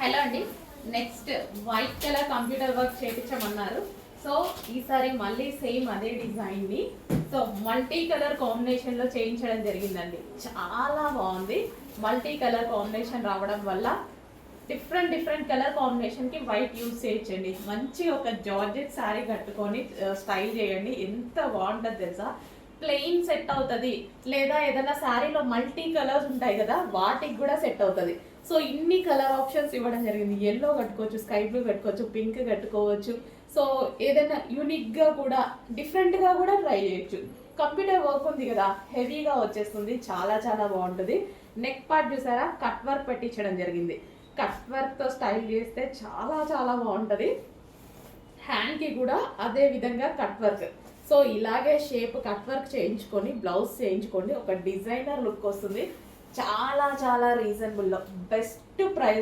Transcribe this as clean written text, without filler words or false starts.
Hello అండి. Next white colour computer work చేయించమన్నారు. So ఈసారి మళ్ళీ సేమ్ అదే డిజైన్ని సో మల్టీ కలర్ కాంబినేషన్లో చేయించడం జరిగిందండి. చాలా బాగుంది. మల్టీ కలర్ కాంబినేషన్ రావడం వల్ల డిఫరెంట్ కలర్ కాంబినేషన్కి వైట్ యూజ్ చేయొచ్చండి. మంచి ఒక జార్జెట్ శారీ కట్టుకొని స్టైల్ చేయండి. ఎంత బాగుంటుంది తెలుసా. ప్లెయిన్ సెట్ అవుతుంది, లేదా ఏదైనా శారీలో మల్టీ కలర్స్ ఉంటాయి కదా, వాటికి కూడా సెట్ అవుతుంది. సో ఇన్ని కలర్ ఆప్షన్స్ ఇవ్వడం జరిగింది. ఎల్లో కట్టుకోవచ్చు, స్కై బ్లూ కట్టుకోవచ్చు, పింక్ కట్టుకోవచ్చు. సో ఏదైనా యూనిక్గా కూడా డిఫరెంట్గా కూడా ట్రై చేయొచ్చు. కంప్యూటర్ వర్క్ ఉంది కదా, హెవీగా వచ్చేస్తుంది. చాలా చాలా బాగుంటుంది. నెక్ పార్ట్ చూసారా, కట్ వర్క్ పెట్టించడం జరిగింది. కట్ వర్క్తో స్టైల్ చేస్తే చాలా చాలా బాగుంటుంది. హ్యాండ్కి కూడా అదే విధంగా కట్ వర్క్. సో ఇలాగే షేప్ కట్ వర్క్ చేయించుకొని బ్లౌజ్ చేయించుకోండి. ఒక డిజైనర్ లుక్ వస్తుంది. చాలా చాలా రీజనబుల్లో బెస్ట్ ప్రైస్.